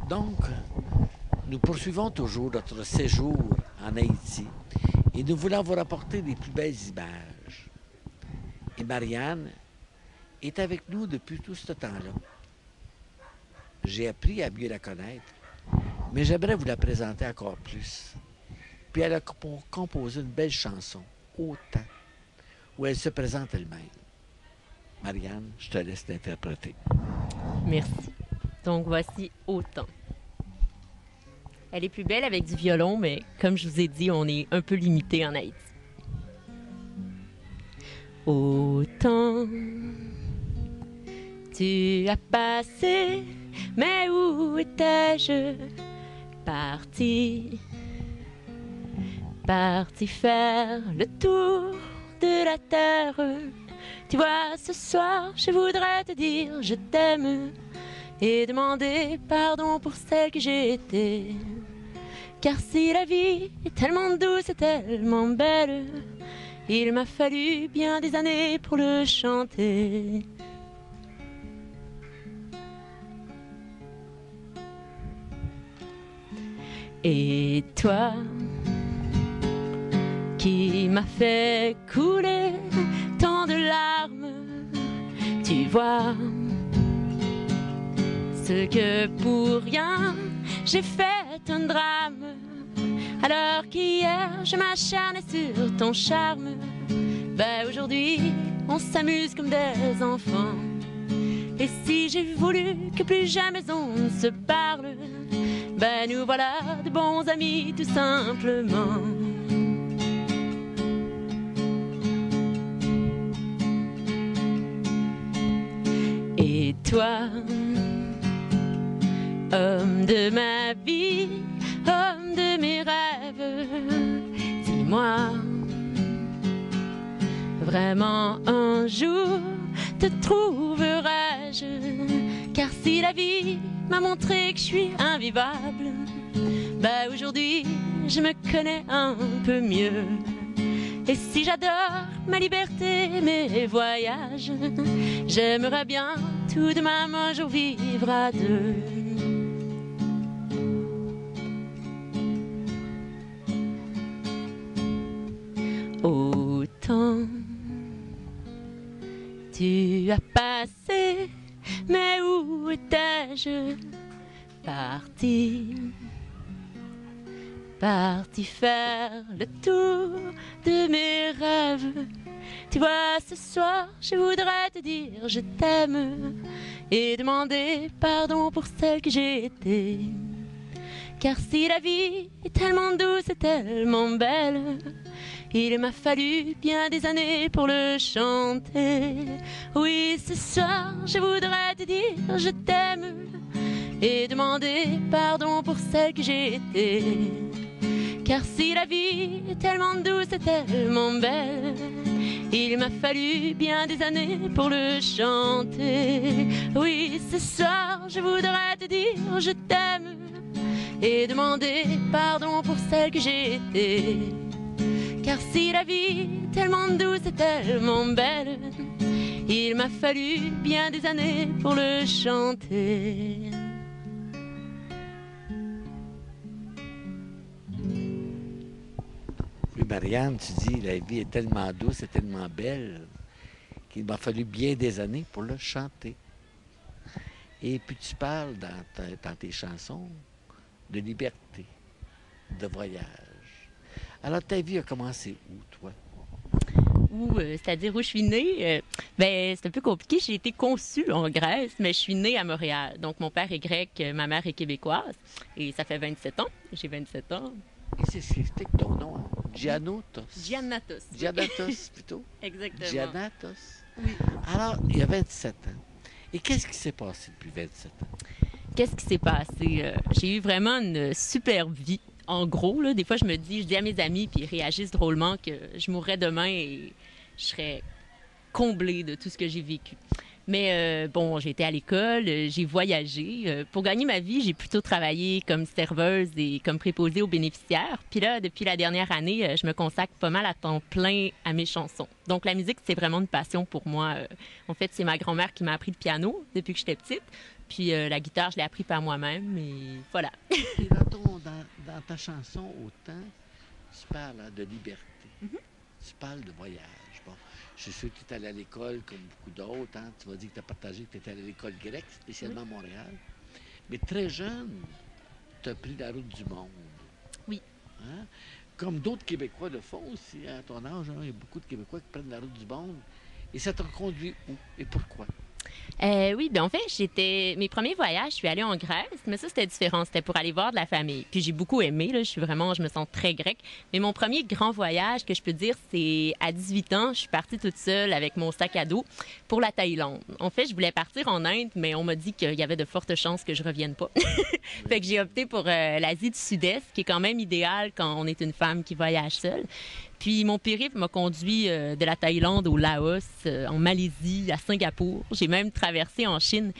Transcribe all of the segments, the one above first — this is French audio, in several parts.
Donc, nous poursuivons toujours notre séjour en Haïti et nous voulons vous rapporter les plus belles images. Et Marianne est avec nous depuis tout ce temps-là. J'ai appris à mieux la connaître, mais j'aimerais vous la présenter encore plus. Puis elle a composé une belle chanson, Autant, où elle se présente elle-même. Marianne, je te laisse l'interpréter. Merci. Donc voici Autant. Elle est plus belle avec du violon, mais comme je vous ai dit, on est un peu limité en Haïti. Autant tu as passé, mais où étais-je? Parti faire le tour de la terre. Tu vois, ce soir, je voudrais te dire je t'aime et demander pardon pour celle que j'ai été. Car si la vie est tellement douce et tellement belle, il m'a fallu bien des années pour le chanter. Et toi, qui m'as fait couler tant de larmes, tu vois, ce que pour rien j'ai fait un drame, alors qu'hier je m'acharnais sur ton charme. Ben aujourd'hui on s'amuse comme des enfants. Et si j'ai voulu que plus jamais on ne se parle, ben nous voilà de bons amis tout simplement. Et toi, homme de ma vie, homme de mes rêves, dis-moi, vraiment un jour te trouverai-je? Car si la vie m'a montré que je suis invivable, ben aujourd'hui je me connais un peu mieux. Et si j'adore ma liberté, mes voyages, j'aimerais bien tout de même un jour vivre à deux. Autant tu as passé, mais où étais-je? Parti faire le tour de mes rêves. Tu vois, ce soir, je voudrais te dire je t'aime et demander pardon pour celle que j'ai été. Car si la vie est tellement douce et tellement belle, il m'a fallu bien des années pour le chanter. Oui, ce soir, je voudrais te dire je t'aime et demander pardon pour celle que j'ai été. Car si la vie est tellement douce et tellement belle, il m'a fallu bien des années pour le chanter. Oui, ce soir, je voudrais te dire je t'aime et demander pardon pour celle que j'ai été. Car si la vie est tellement douce et tellement belle, il m'a fallu bien des années pour le chanter. Oui, Marianne, tu dis, la vie est tellement douce et tellement belle qu'il m'a fallu bien des années pour le chanter. Et puis tu parles dans tes chansons de liberté, de voyage. Alors, ta vie a commencé où, toi? C'est-à-dire où je suis née, ben, c'est un peu compliqué. J'ai été conçue en Grèce, mais je suis née à Montréal. Donc, mon père est grec, ma mère est québécoise. Et ça fait 27 ans. J'ai 27 ans. Et c'est ce qui explique ton nom, hein? Giannatos. Giannatos. Oui. Giannatos, plutôt. Exactement. Giannatos. Oui. Alors, il y a 27 ans. Et qu'est-ce qui s'est passé depuis 27 ans? Qu'est-ce qui s'est passé? J'ai eu vraiment une super vie. En gros, là, des fois, je dis à mes amis, puis ils réagissent drôlement, que je mourrais demain et je serais comblée de tout ce que j'ai vécu. Mais bon, j'ai été à l'école, j'ai voyagé. Pour gagner ma vie, j'ai plutôt travaillé comme serveuse et comme préposée aux bénéficiaires. Puis là, depuis la dernière année, je me consacre pas mal à temps plein à mes chansons. Donc la musique, c'est vraiment une passion pour moi. En fait, c'est ma grand-mère qui m'a appris le piano depuis que j'étais petite. Puis la guitare, je l'ai appris par moi-même, et voilà. Et dans ta chanson, Autant, tu parles de liberté. Tu parles de voyage. Bon, je suis sûr que tu es allé à l'école comme beaucoup d'autres. Hein? Tu m'as dit que tu as partagé que tu étais allé à l'école grecque, spécialement à Montréal. Mais très jeune, tu as pris la route du monde. Oui. Hein? Comme d'autres Québécois le font aussi, à ton âge, hein? Il y a beaucoup de Québécois qui prennent la route du monde. Et ça t'a conduit où et pourquoi? Oui, bien en fait, mes premiers voyages, je suis allée en Grèce, mais ça c'était différent, c'était pour aller voir de la famille. Puis j'ai beaucoup aimé, là, je me sens très grecque. Mais mon premier grand voyage que je peux dire, c'est à 18 ans, je suis partie toute seule avec mon sac à dos pour la Thaïlande. En fait, je voulais partir en Inde, mais on m'a dit qu'il y avait de fortes chances que je revienne pas. Fait que j'ai opté pour l'Asie du Sud-Est, qui est quand même idéal quand on est une femme qui voyage seule. Puis mon périple m'a conduit de la Thaïlande au Laos, en Malaisie, à Singapour. J'ai même traversé en Chine.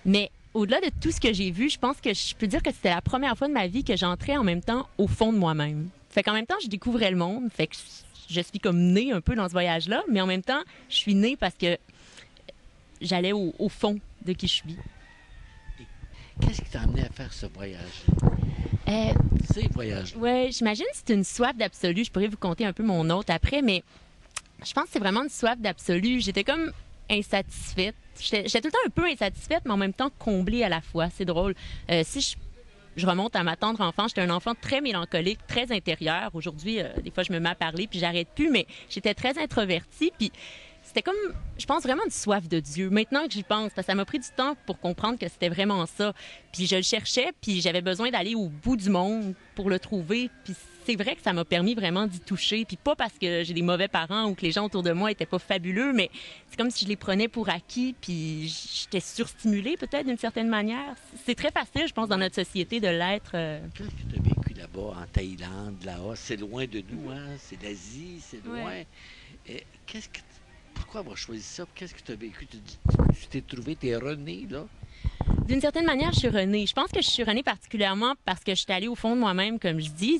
Mais au-delà de tout ce que j'ai vu, je pense que je peux dire que c'était la première fois de ma vie que j'entrais en même temps au fond de moi-même. Fait qu'en même temps, je découvrais le monde. Fait que je suis comme née un peu dans ce voyage-là, mais en même temps, je suis née parce que j'allais au fond de qui je suis. Et qu'est-ce qui t'a amené à faire ce voyage? Ces voyages. Oui, j'imagine que c'est une soif d'absolu. Je pourrais vous conter un peu mon autre après, mais je pense que c'est vraiment une soif d'absolu. J'étais comme insatisfaite. J'étais tout le temps un peu insatisfaite, mais en même temps comblée à la fois. C'est drôle. Si je remonte à ma tendre enfance, j'étais un enfant très mélancolique, très intérieur. Aujourd'hui, des fois, je me mets à parler, puis j'arrête plus, mais j'étais très introvertie, puis c'était comme, je pense, vraiment une soif de Dieu. Maintenant que j'y pense, parce que ça m'a pris du temps pour comprendre que c'était vraiment ça. Puis je le cherchais, puis j'avais besoin d'aller au bout du monde pour le trouver. Puis c'est vrai que ça m'a permis vraiment d'y toucher. Puis pas parce que j'ai des mauvais parents ou que les gens autour de moi étaient pas fabuleux, mais c'est comme si je les prenais pour acquis, puis j'étais surstimulée peut-être d'une certaine manière. C'est très facile, je pense, dans notre société de l'être. Qu'est-ce que tu as vécu là-bas, en Thaïlande, Laos? C'est loin de nous, hein? C'est l'Asie, c'est loin. Ouais. Et pourquoi avoir choisi ça? Qu'est-ce que tu as vécu? Tu t'es trouvé, t'es rené, là? D'une certaine manière, je suis renée. Je pense que je suis renée particulièrement parce que je suis allée au fond de moi-même, comme je dis.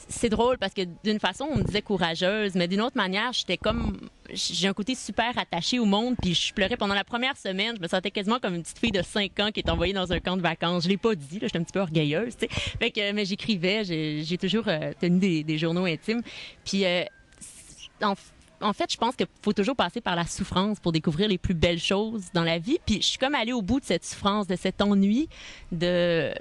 C'est drôle parce que d'une façon, on me disait courageuse, mais d'une autre manière, j'ai un côté super attaché au monde, puis je pleurais pendant la première semaine. Je me sentais quasiment comme une petite fille de 5 ans qui est envoyée dans un camp de vacances. Je l'ai pas dit, là, j'étais un petit peu orgueilleuse, tu sais. Fait que, mais j'écrivais, j'ai toujours tenu des journaux intimes. Puis, en fait, je pense qu'il faut toujours passer par la souffrance pour découvrir les plus belles choses dans la vie. Puis je suis comme allée au bout de cette souffrance, de cet ennui, de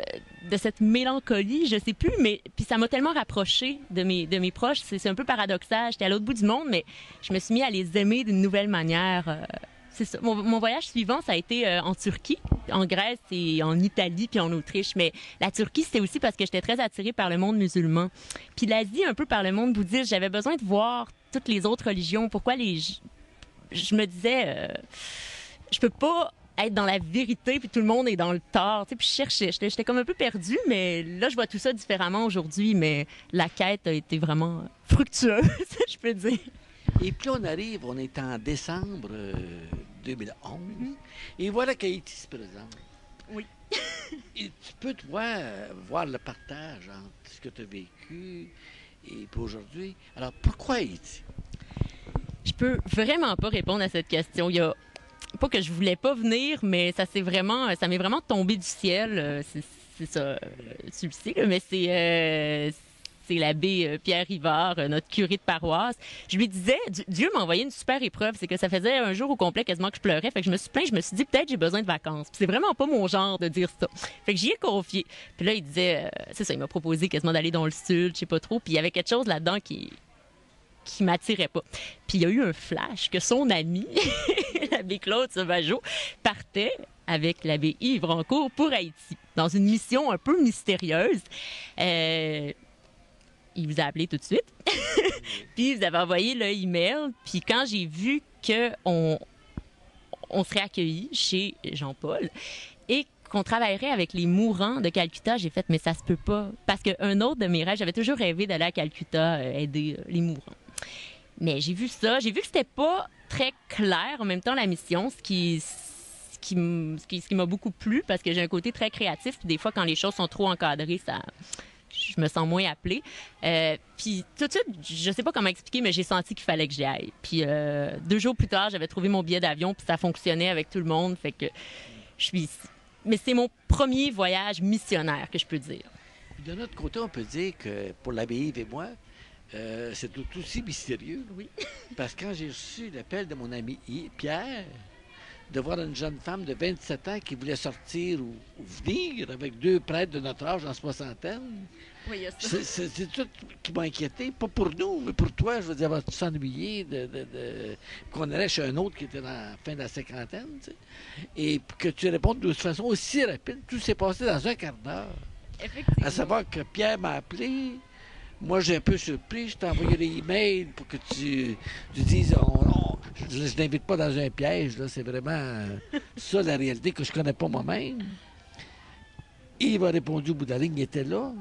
cette mélancolie, je sais plus, mais puis ça m'a tellement rapprochée de mes proches. C'est un peu paradoxal. J'étais à l'autre bout du monde, mais je me suis mis à les aimer d'une nouvelle manière. C'est ça. Mon voyage suivant, ça a été en Turquie, en Grèce et en Italie puis en Autriche. Mais la Turquie, c'était aussi parce que j'étais très attirée par le monde musulman. Puis l'Asie, un peu par le monde bouddhiste. J'avais besoin de voir toutes les autres religions. Pourquoi je me disais, je peux pas être dans la vérité puis tout le monde est dans le tort. Tu sais, puis je cherchais. J'étais comme un peu perdue, mais là, je vois tout ça différemment aujourd'hui. Mais la quête a été vraiment fructueuse, je peux dire. Et puis on est en décembre 2011, et voilà qu'Haïti se présente. Oui. Et tu peux, toi, voir le partage entre ce que tu as vécu et puis aujourd'hui. Alors, pourquoi Haïti? Je peux vraiment pas répondre à cette question. Il y a pas que je voulais pas venir, mais ça m'est vraiment tombé du ciel. C'est ça, tu le sais, là, mais c'est l'abbé Pierre Rivard, notre curé de paroisse. Je lui disais, Dieu m'a envoyé une super épreuve, c'est que ça faisait un jour au complet quasiment que je pleurais, fait que je me suis plaint, je me suis dit peut-être j'ai besoin de vacances. Puis c'est vraiment pas mon genre de dire ça. Fait que j'y ai confié. Puis là il disait, c'est ça, il m'a proposé quasiment d'aller dans le sud, je sais pas trop, puis il y avait quelque chose là-dedans qui m'attirait pas. Puis il y a eu un flash que son ami, l'abbé Claude Sauvageau, partait avec l'abbé Yves Rancourt pour Haïti, dans une mission un peu mystérieuse. Il vous a appelé tout de suite. Puis vous avez envoyé le email. Puis quand j'ai vu qu'on serait accueillis chez Jean-Paul et qu'on travaillerait avec les mourants de Calcutta, j'ai fait, mais ça se peut pas. Parce qu'un autre de mes rêves, j'avais toujours rêvé d'aller à Calcutta aider les mourants. Mais j'ai vu ça. J'ai vu que c'était pas très clair en même temps la mission, ce qui m'a beaucoup plu parce que j'ai un côté très créatif. Puis des fois, quand les choses sont trop encadrées, je me sens moins appelée. Puis tout de suite, je sais pas comment expliquer, mais j'ai senti qu'il fallait que j'y aille. Puis 2 jours plus tard, j'avais trouvé mon billet d'avion, puis ça fonctionnait avec tout le monde. Fait que je suis ici. mais c'est mon premier voyage missionnaire, que je peux dire. De notre côté, on peut dire que pour l'abbé Yves et moi, c'est tout aussi mystérieux. Oui. Parce que quand j'ai reçu l'appel de mon ami Pierre, de voir une jeune femme de 27 ans qui voulait sortir ou venir avec 2 prêtres de notre âge en soixantaine, Oui, il y a ça. c'est tout qui m'a inquiété. Pas pour nous, mais pour toi. Je veux dire, vas-tu s'ennuyer qu'on allait chez un autre qui était dans la fin de la cinquantaine, tu sais, et que tu répondes de toute façon aussi rapide. Tout s'est passé dans un quart d'heure. Effectivement. À savoir que Pierre m'a appelé. Moi, j'ai un peu surpris. Je t'ai envoyé des emails pour que tu dises je n'invite pas dans un piège. Là. C'est vraiment ça la réalité que je ne connais pas moi-même. Yves a répondu au bout de la ligne, il était là.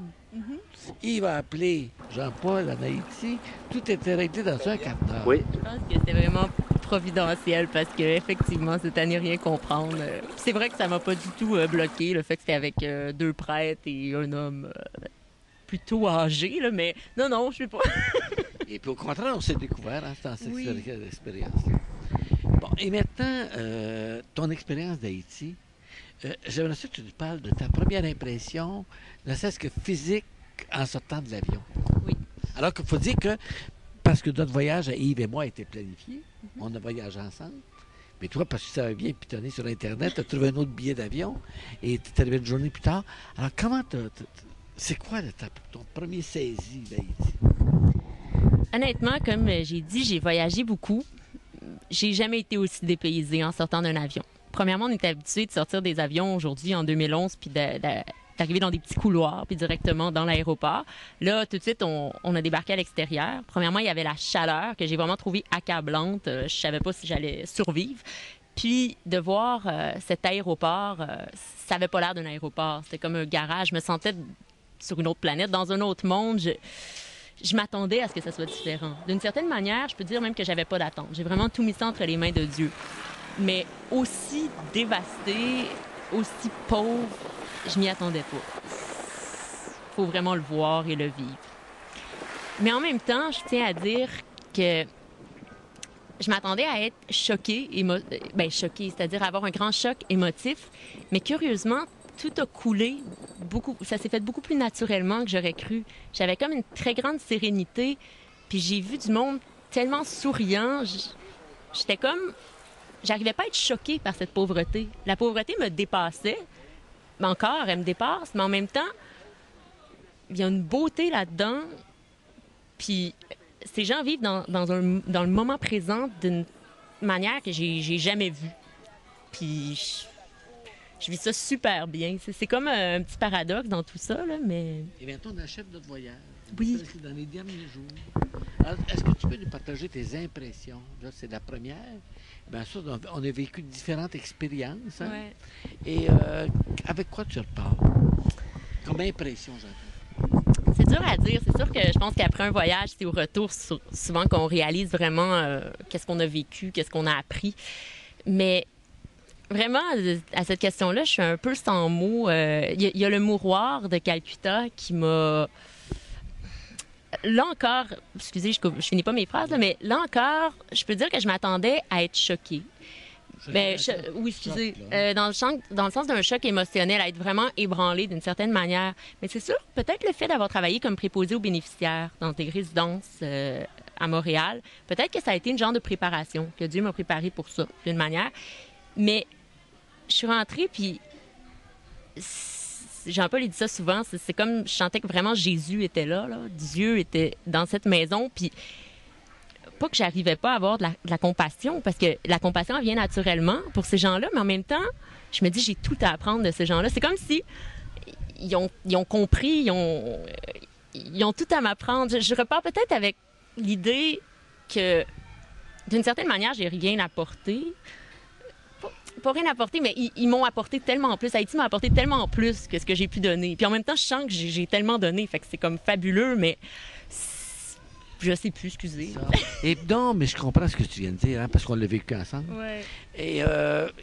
Yves a appelé Jean-Paul en Haïti. Tout était réglé dans un quart d'heure. Oui. Je pense que c'était vraiment providentiel parce que effectivement, c'était à n'y rien comprendre. C'est vrai que ça m'a pas du tout bloqué, le fait que c'était avec 2 prêtres et un homme plutôt âgé, là, mais non, je sais pas. Et puis au contraire, on s'est découvert dans cette Oui. expérience. Bon, et maintenant, ton expérience d'Haïti, j'aimerais ça que tu nous parles de ta première impression, ne serait-ce que physique, en sortant de l'avion. Oui. Alors qu'il faut dire que, parce que notre voyage à Yves et moi a été planifié, on a voyagé ensemble, mais toi, parce que tu savais bien pitonner sur Internet, tu as trouvé un autre billet d'avion et tu es arrivé une journée plus tard. Alors, c'est quoi ton premier saisi d'Haïti? Honnêtement, comme j'ai dit, j'ai voyagé beaucoup. J'ai jamais été aussi dépaysée en sortant d'un avion. Premièrement, on est habitué de sortir des avions aujourd'hui en 2011 puis d'arriver dans des petits couloirs puis directement dans l'aéroport. Là, tout de suite, on a débarqué à l'extérieur. Premièrement, il y avait la chaleur que j'ai vraiment trouvée accablante. Je savais pas si j'allais survivre. Puis de voir cet aéroport, ça avait pas l'air d'un aéroport. C'était comme un garage. Je me sentais sur une autre planète, dans un autre monde. Je m'attendais à ce que ça soit différent. D'une certaine manière, je peux dire même que j'avais pas d'attente. J'ai vraiment tout mis ça entre les mains de Dieu. Mais aussi dévasté, aussi pauvre, je m'y attendais pas. Faut vraiment le voir et le vivre. Mais en même temps, je tiens à dire que je m'attendais à être choquée, choquée, c'est-à-dire avoir un grand choc émotif. Mais curieusement, tout a coulé beaucoup. Ça s'est fait beaucoup plus naturellement que j'aurais cru. J'avais comme une très grande sérénité. Puis j'ai vu du monde tellement souriant. J'étais comme... J'arrivais pas à être choquée par cette pauvreté. La pauvreté me dépassait. Mais encore, elle me dépasse. Mais en même temps, il y a une beauté là-dedans. Puis ces gens vivent dans le moment présent d'une manière que j'ai jamais vue. Puis je vis ça super bien. C'est comme un petit paradoxe dans tout ça, là, mais... Et bientôt, on achève notre voyage. Oui. Dans les derniers jours. Alors, est-ce que tu peux nous partager tes impressions? Là, c'est la première. Bien sûr, on a vécu différentes expériences. Hein? Ouais. Et avec quoi tu repars? Comme impression, j'entends. C'est dur à dire. C'est sûr que je pense qu'après un voyage, c'est au retour souvent qu'on réalise vraiment qu'est-ce qu'on a vécu, qu'est-ce qu'on a appris. Mais vraiment, à cette question-là, je suis un peu sans mots. Il y a le mouroir de Calcutta qui m'a... Là encore, excusez, je finis pas mes phrases, là, mais là encore, je peux dire que je m'attendais à être choquée. Ben, oui, excusez. Dans le sens d'un choc émotionnel, à être vraiment ébranlée d'une certaine manière. Mais c'est sûr, peut-être le fait d'avoir travaillé comme préposé aux bénéficiaires dans des résidences à Montréal, peut-être que ça a été une genre de préparation, que Dieu m'a préparée pour ça, d'une manière. Mais je suis rentrée, puis Jean-Paul, il dit ça souvent, c'est comme, je sentais que vraiment Jésus était là. Dieu était dans cette maison, puis pas que j'arrivais pas à avoir de la compassion, parce que la compassion, elle vient naturellement pour ces gens-là, mais en même temps, je me dis, j'ai tout à apprendre de ces gens-là. C'est comme si ils ont compris, ils ont tout à m'apprendre. Je repars peut-être avec l'idée que, d'une certaine manière, j'ai rien apporté. Pas rien apporté, mais ils m'ont apporté tellement plus. Haïti m'a apporté tellement plus que ce que j'ai pu donner. Puis en même temps, je sens que j'ai tellement donné, fait que c'est comme fabuleux, mais je sais plus, excusez. Et non, mais je comprends ce que tu viens de dire, hein, parce qu'on l'a vécu ensemble. Ouais. Et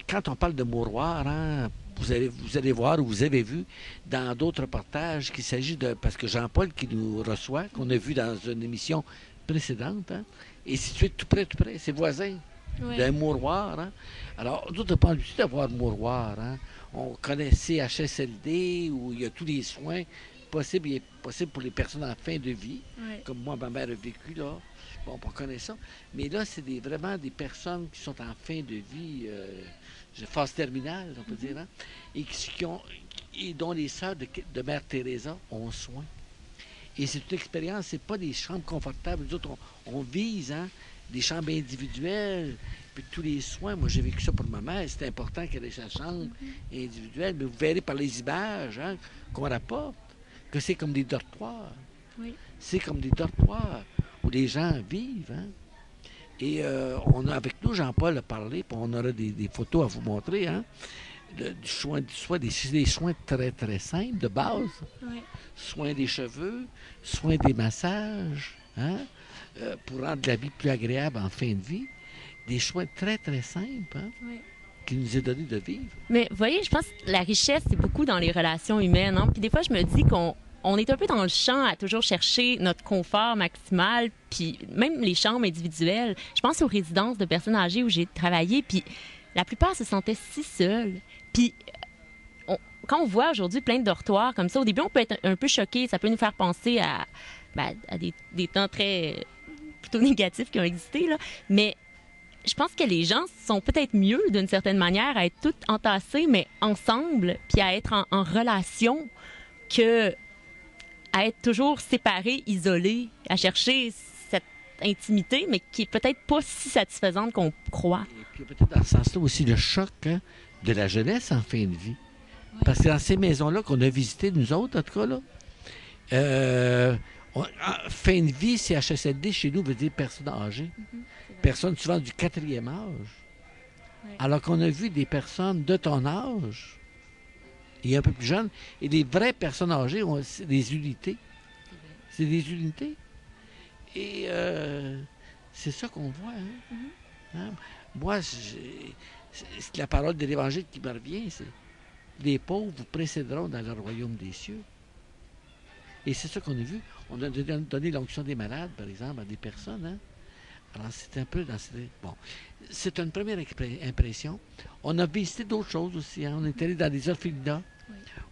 quand on parle de mouroir, hein, vous allez voir ou vous avez vu dans d'autres reportages qu'il s'agit de... Parce que Jean-Paul qui nous reçoit, qu'on a vu dans une émission précédente, hein, est situé tout près, ses voisins. Oui. d'un mouroir. Hein? Alors, nous, on n'a pas l'habitude d'avoir de mouroir. Hein? On connaît CHSLD où il y a tous les soins possibles et impossibles pour les personnes en fin de vie, Oui. comme moi, ma mère a vécu, là. Bon, on connaît ça. Mais là, c'est vraiment des personnes qui sont en fin de vie, phase terminale, on peut dire, hein? Et dont les sœurs de Mère Teresa ont soin. Et c'est une expérience, c'est pas des chambres confortables. Nous autres, on vise, hein, des chambres individuelles, puis tous les soins. Moi, j'ai vécu ça pour ma mère. C'était important qu'elle ait sa chambre individuelle. Mais vous verrez par les images, hein, qu'on rapporte que c'est comme des dortoirs. Oui. C'est comme des dortoirs où les gens vivent. Hein. Et on a avec nous, Jean-Paul a parlé, puis on aura des photos à vous montrer, hein, des soins très, très simples, de base. Oui. Soins des cheveux, soins des massages, hein, pour rendre la vie plus agréable en fin de vie. Des soins très, très simples, hein, Oui. qui nous est donné de vivre. Mais vous voyez, je pense que la richesse, c'est beaucoup dans les relations humaines. Hein? Puis des fois, je me dis qu'on est un peu dans le champ à toujours chercher notre confort maximal, puis même les chambres individuelles. Je pense aux résidences de personnes âgées où j'ai travaillé, puis la plupart se sentaient si seuls. Puis quand on voit aujourd'hui plein de dortoirs comme ça, au début, on peut être un peu choqué. Ça peut nous faire penser à des temps très plutôt négatifs qui ont existé, là. Mais je pense que les gens sont peut-être mieux, d'une certaine manière, à être tous entassés, mais ensemble, puis à être en relation, que à être toujours séparés, isolés, à chercher cette intimité, mais qui est peut-être pas si satisfaisante qu'on croit. Et puis peut-être dans ce sens-là aussi le choc, hein, de la jeunesse en fin de vie. Oui. Parce que dans ces maisons-là qu'on a visitées, nous autres, en tout cas, là, fin de vie, CHSLD, chez nous, veut dire personne âgée. Personnes souvent du 4e âge. Oui. Alors qu'on a vu des personnes de ton âge, et un peu plus jeunes, et des vraies personnes âgées, c'est des unités. C'est des unités. Et c'est ça qu'on voit. Hein? Hein? Moi, c'est la parole de l'Évangile qui me revient, c'est les pauvres vous précéderont dans le royaume des cieux. Et c'est ça qu'on a vu. On a donné l'onction des malades, par exemple, à des personnes. Hein? Alors, c'est un peu dans cette... Bon, c'est une première impression. On a visité d'autres choses aussi. Hein? On est allé dans des orphelinats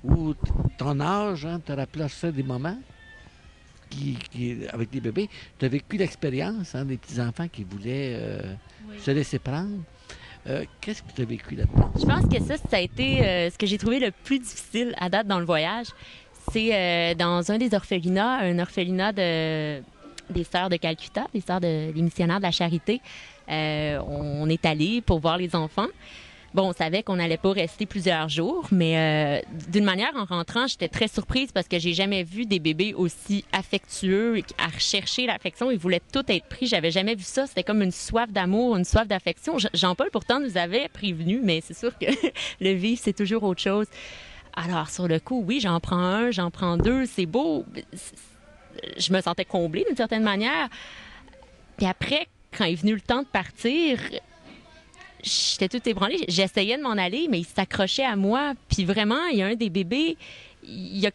où ton âge, hein, te rappelait ça des moments avec des bébés. Tu as vécu l'expérience, hein, des petits-enfants qui voulaient se laisser prendre. Qu'est-ce que tu as vécu là-dedans? Je pense que ça a été ce que j'ai trouvé le plus difficile à date dans le voyage. C'est dans un des orphelinats, un orphelinat des Sœurs de Calcutta, des missionnaires de la Charité. On est allé pour voir les enfants. Bon, on savait qu'on n'allait pas rester plusieurs jours, mais d'une manière, en rentrant, j'étais très surprise parce que j'ai jamais vu des bébés aussi affectueux, à rechercher l'affection. Ils voulaient tout être pris. J'avais jamais vu ça. C'était comme une soif d'amour, une soif d'affection. Jean-Paul, pourtant, nous avait prévenus, mais c'est sûr que le vivre, c'est toujours autre chose. Alors, sur le coup, oui, j'en prends un, j'en prends deux, c'est beau. Je me sentais comblée d'une certaine manière. Puis après, quand est venu le temps de partir, j'étais toute ébranlée. J'essayais de m'en aller, mais il s'accrochait à moi. Puis vraiment, il y a un des bébés, j'y ai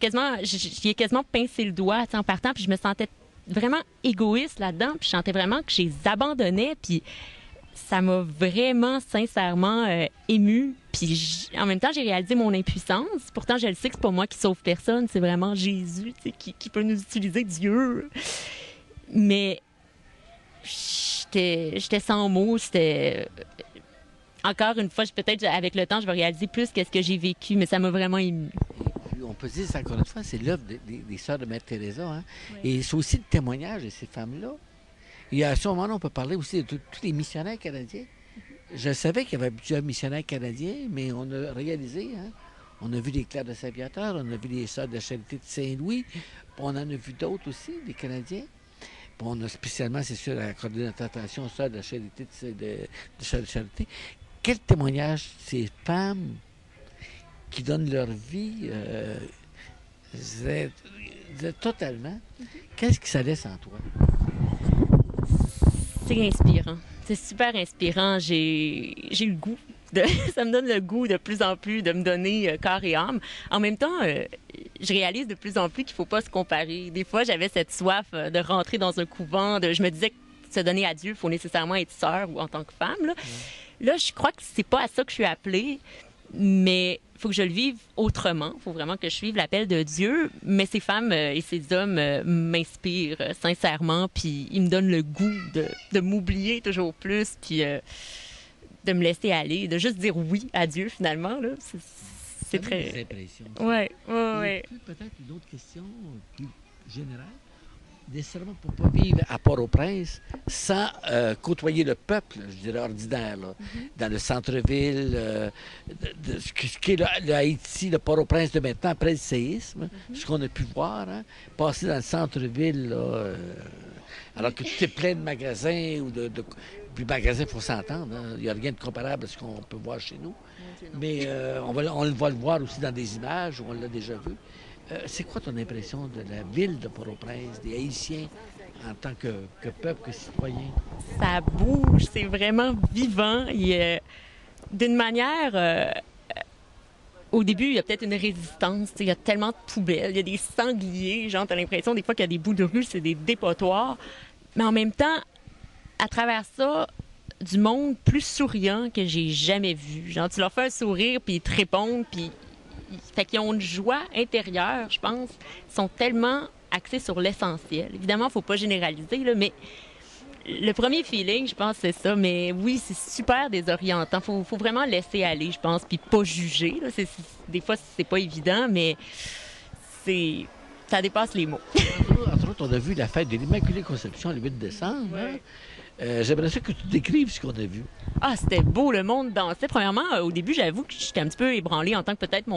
quasiment pincé le doigt en partant, puis je me sentais vraiment égoïste là-dedans. Puis je sentais vraiment que je les abandonnais, puis ça m'a vraiment, sincèrement émue. Puis en même temps, j'ai réalisé mon impuissance. Pourtant, je le sais que c'est pas moi qui sauve personne, c'est vraiment Jésus qui peut nous utiliser, Dieu. Mais j'étais sans mots, c'était... Encore une fois, peut-être avec le temps, je vais réaliser plus qu'est-ce que j'ai vécu, mais ça m'a vraiment ému. Et puis, on peut dire, encore une fois, c'est l'œuvre des Sœurs de Mère Teresa. Hein? Oui. Et c'est aussi le témoignage de ces femmes-là. Et à ce moment-là, on peut parler aussi de tous les missionnaires canadiens. Je savais qu'il y avait plusieurs missionnaires canadiens, mais on a réalisé, hein? On a vu les Clercs de Saint-Viateur, on a vu les Sœurs de la Charité de Saint-Louis, puis on en a vu d'autres aussi, des Canadiens. Puis on a spécialement, c'est sûr, la coordination Sœurs de la Charité de Charité. Quel témoignage ces femmes qui donnent leur vie totalement. Qu'est-ce que ça laisse en toi? C'est inspirant. C'est super inspirant. J'ai le goût. Ça me donne le goût de plus en plus de me donner corps et âme. En même temps, je réalise de plus en plus qu'il ne faut pas se comparer. Des fois, j'avais cette soif de rentrer dans un couvent. Je me disais que se donner à Dieu, il faut nécessairement être sœur ou en tant que femme. Là, je crois que c'est pas à ça que je suis appelée, mais il faut que je le vive autrement. Il faut vraiment que je suive l'appel de Dieu. Mais ces femmes et ces hommes m'inspirent sincèrement, puis ils me donnent le goût de m'oublier toujours plus, puis de me laisser aller, de juste dire oui à Dieu, finalement. Là. C'est très... Des impressions. Oui. Peut-être une autre question plus générale. Nécessairement pour ne pas vivre à Port-au-Prince sans côtoyer le peuple, je dirais, ordinaire, là, dans le centre-ville, ce qui est le Haïti, le Port-au-Prince de maintenant, après le séisme, ce qu'on a pu voir, hein, passer dans le centre-ville, là, alors que tout est plein de magasins ou puis magasins, il faut s'entendre, hein, il n'y a rien de comparable à ce qu'on peut voir chez nous. Mais on va le voir aussi dans des images où on l'a déjà vu. C'est quoi ton impression de la ville de Port-au-Prince, des Haïtiens en tant que peuple, que citoyen? Ça bouge, c'est vraiment vivant. D'une manière, au début, il y a peut-être une résistance. Il y a tellement de poubelles, il y a des sangliers. Genre, t'as l'impression des fois qu'il y a des bouts de rue, c'est des dépotoirs. Mais en même temps, à travers ça, du monde plus souriant que j'ai jamais vu. Genre, tu leur fais un sourire, puis ils te répondent, puis... Fait qu'ils ont une joie intérieure, je pense. Ils sont tellement axés sur l'essentiel. Évidemment, il ne faut pas généraliser, là, mais le premier feeling, je pense, c'est ça. Mais oui, c'est super désorientant. Il faut vraiment laisser aller, je pense, puis pas juger. Là. Des fois, c'est pas évident, mais ça dépasse les mots. Entre autres, on a vu la fête de l'Immaculée Conception le 8 décembre. Ouais. Hein? J'aimerais ça que tu décrives ce qu'on a vu. Ah, c'était beau, le monde dansait. Premièrement, au début, j'avoue que j'étais un petit peu ébranlée en tant que peut-être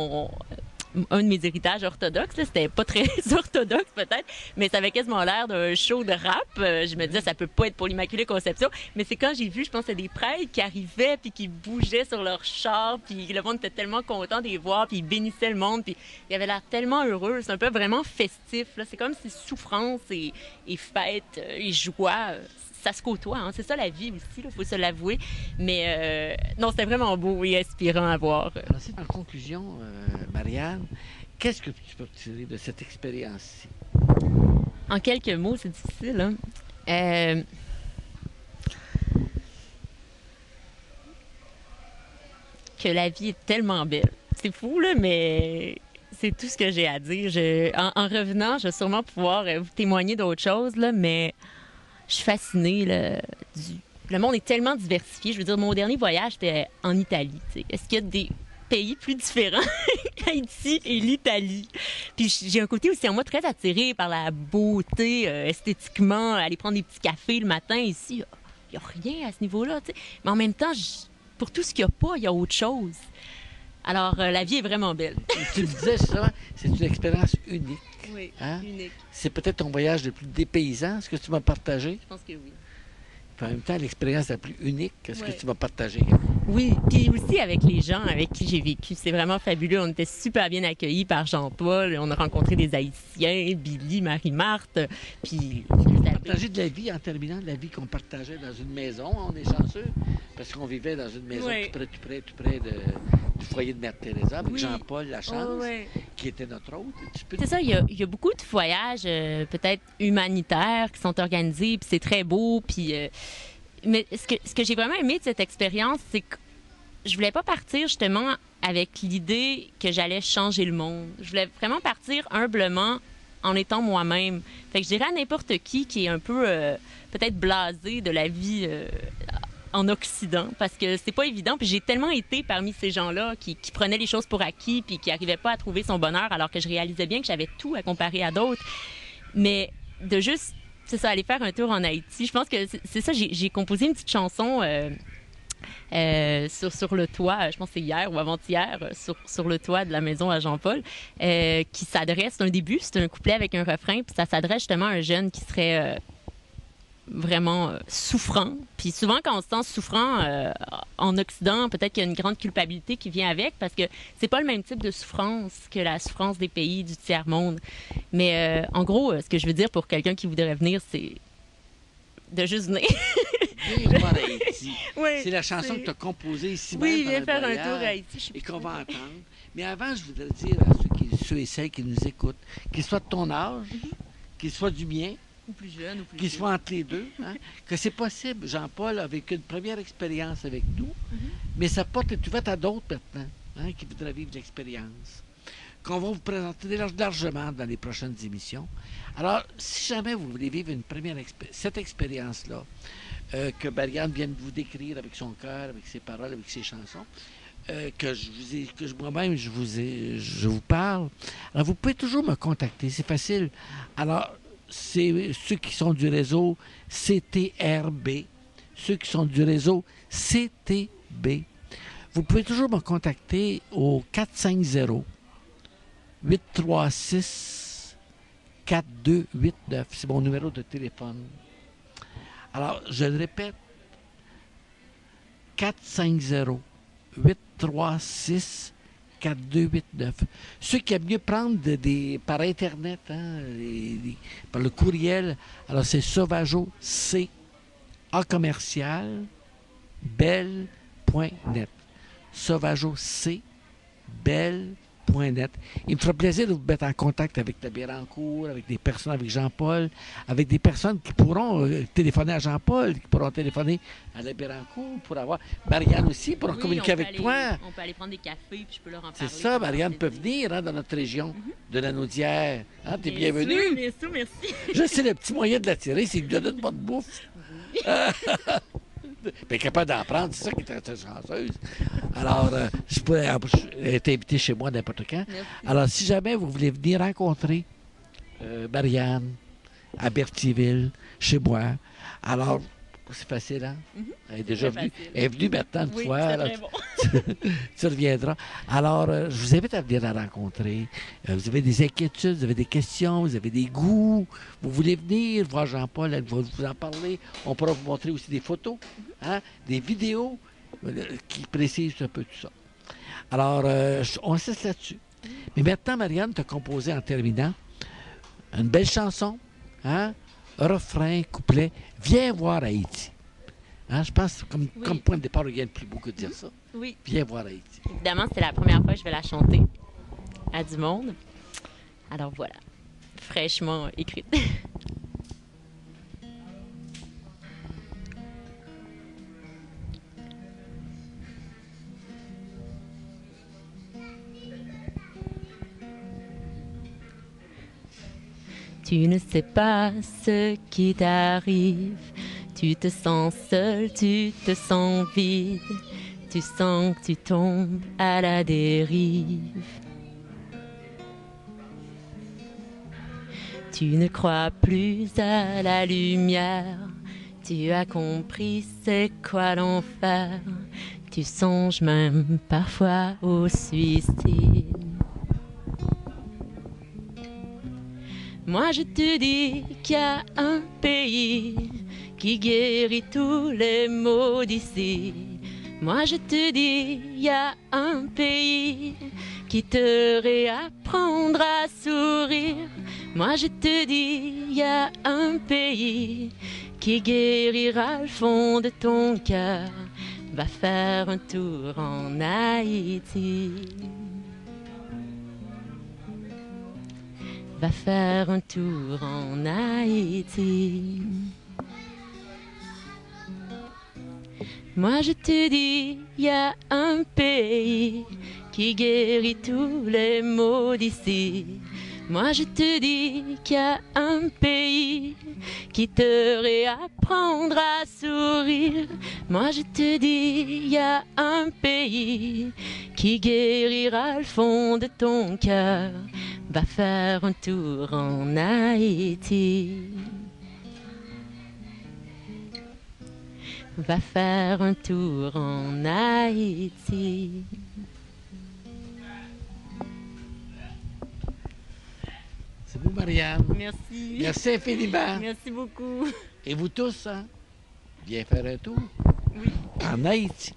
un de mes héritages orthodoxes. Là. C'était pas très orthodoxe, peut-être, mais ça avait quasiment l'air d'un show de rap. Je me disais, ça peut pas être pour l'Immaculée Conception. Mais c'est quand j'ai vu, je pense, c'était des prêtres qui arrivaient puis qui bougeaient sur leur char, puis le monde était tellement content de les voir, puis ils bénissaient le monde, puis ils avaient l'air tellement heureux. C'est un peu vraiment festif. Là. C'est comme si souffrance et fête et joie... ça se côtoie, hein? C'est ça la vie aussi, il faut se l'avouer. Mais non, c'était vraiment beau et inspirant à voir. En conclusion, Marianne, qu'est-ce que tu peux tirer de cette expérience-ci? En quelques mots, c'est difficile. Hein? Que la vie est tellement belle. C'est fou, là, mais c'est tout ce que j'ai à dire. En revenant, je vais sûrement pouvoir vous témoigner d'autres choses, là, mais... Je suis fascinée. Le monde est tellement diversifié. Je veux dire, mon dernier voyage, c'était en Italie. T'sais. Est-ce qu'il y a des pays plus différents qu'Haïti et l'Italie? Puis j'ai un côté aussi en moi très attiré par la beauté, esthétiquement, aller prendre des petits cafés le matin ici. Il n'y a rien à ce niveau-là. T'sais. Mais en même temps, pour tout ce qu'il n'y a pas, il y a autre chose. Alors, la vie est vraiment belle. Tu le disais, ça, c'est une expérience unique. Oui, hein? unique. C'est peut-être ton voyage le plus dépaysant, ce que tu m'as partagé. Je pense que oui. Puis en même temps, l'expérience la plus unique, ce que tu m'as partagé. Oui, puis aussi avec les gens avec qui j'ai vécu. C'est vraiment fabuleux. On était super bien accueillis par Jean-Paul. On a rencontré des Haïtiens, Billy, Marie-Marthe. Puis... Partager de la vie en terminant, de la vie qu'on partageait dans une maison. On est chanceux parce qu'on vivait dans une maison tout près du foyer de Mère Teresa avec Jean-Paul Lachance, qui était notre hôte. C'est ça, il y a beaucoup de voyages peut-être humanitaires qui sont organisés, puis c'est très beau, puis... mais ce que j'ai vraiment aimé de cette expérience, c'est que je voulais pas partir justement avec l'idée que j'allais changer le monde. Je voulais vraiment partir humblement en étant moi-même. Fait que je dirais à n'importe qui est un peu peut-être blasé de la vie en Occident, parce que c'est pas évident. Puis j'ai tellement été parmi ces gens-là qui prenaient les choses pour acquis puis qui n'arrivaient pas à trouver son bonheur, alors que je réalisais bien que j'avais tout à comparer à d'autres. Mais de juste, c'est ça, aller faire un tour en Haïti. Je pense que c'est ça, j'ai composé une petite chanson sur le toit, je pense que c'est hier ou avant-hier, sur le toit de la maison à Jean-Paul, qui s'adresse, c'est un début, c'est un couplet avec un refrain, puis ça s'adresse justement à un jeune qui serait vraiment souffrant. Puis souvent, quand on se sent souffrant en Occident, peut-être qu'il y a une grande culpabilité qui vient avec, parce que c'est pas le même type de souffrance que la souffrance des pays du tiers-monde. Mais en gros, ce que je veux dire pour quelqu'un qui voudrait venir, c'est de juste venir. C'est la chanson que tu as composée ici même. Oui, viens faire un tour à Haïti. Et qu'on va entendre. Mais avant, je voudrais dire à ceux et celles qui nous écoutent, qu'ils soient de ton âge, qu'ils soient du mien, Ou plus jeune, ou plus qui vieux. soit entre les deux, hein, que c'est possible. Jean-Paul a vécu une première expérience avec nous, mais sa porte est ouverte à d'autres maintenant, hein, qui voudraient vivre l'expérience, qu'on va vous présenter largement dans les prochaines émissions. Alors, si jamais vous voulez vivre cette expérience-là, que Marianne vient de vous décrire avec son cœur, avec ses paroles, avec ses chansons, que moi-même je vous parle. Alors, vous pouvez toujours me contacter, c'est facile. Alors, c'est ceux qui sont du réseau CTRB, ceux qui sont du réseau CTB. Vous pouvez toujours me contacter au 450-836-4289. C'est mon numéro de téléphone. Alors, je le répète, 450-836-4289. Ceux qui aiment mieux prendre par Internet, hein, par le courriel, alors c'est Sauvageau C A commercial belle.net. Sauvageau C belle.net. Il me fera plaisir de vous mettre en contact avec la Bérancourt, avec des personnes, avec Jean-Paul, avec des personnes qui pourront téléphoner à Jean-Paul, qui pourront téléphoner à la Bérancourt, pour avoir Marianne aussi, pour communiquer avec toi. On peut aller prendre des cafés, puis je peux leur en C'est parler. ça, Marianne peut venir dans notre région de la Naudière. Hein, t'es bienvenue. Bien sûr, merci. Je sais le petit moyen de l'attirer, c'est que je donne pas de bouffe. Mais capable d'en prendre, c'est ça qui est très, très chanceuse. Alors, je pourrais être invité chez moi n'importe quand. Merci. Alors, si jamais vous voulez venir rencontrer Marianne à Berthierville, chez moi, alors, c'est facile, hein? Elle est déjà venue. Elle est venue maintenant une fois. C'est Alors, très bon. tu reviendras. Alors, je vous invite à venir la rencontrer. Vous avez des inquiétudes, vous avez des questions, vous avez des goûts. Vous voulez venir voir Jean-Paul, elle va vous en parler. On pourra vous montrer aussi des photos, hein, des vidéos qui précisent un peu tout ça. Alors, on insiste là-dessus. Mais maintenant, Marianne t'a composé en terminant une belle chanson, hein, refrain, couplet. Viens voir Haïti. Hein, je pense que comme point de départ, il y a rien de plus beau que de dire ça. Oui. Viens voir Haïti. Évidemment, c'est la première fois que je vais la chanter à du monde. Alors voilà, fraîchement écrite. Tu ne sais pas ce qui t'arrive. Tu te sens seul, tu te sens vide. Tu sens que tu tombes à la dérive. Tu ne crois plus à la lumière. Tu as compris c'est quoi l'enfer. Tu songes même parfois au suicide. Moi je te dis qu'il y a un pays qui guérit tous les maux d'ici. Moi je te dis, il y a un pays qui te réapprendra à sourire. Moi je te dis, il y a un pays qui guérira le fond de ton cœur. Va faire un tour en Haïti. Va faire un tour en Haïti. Moi je te dis, il y a un pays qui guérit tous les maux d'ici. Moi je te dis qu'il y a un pays qui te réapprendra à sourire. Moi je te dis, il y a un pays qui guérira le fond de ton cœur. Va faire un tour en Haïti. Va faire un tour en Haïti. C'est vous, Marianne. Merci. Merci infiniment. Merci beaucoup. Et vous tous, hein? Viens faire un tour Oui. en Haïti.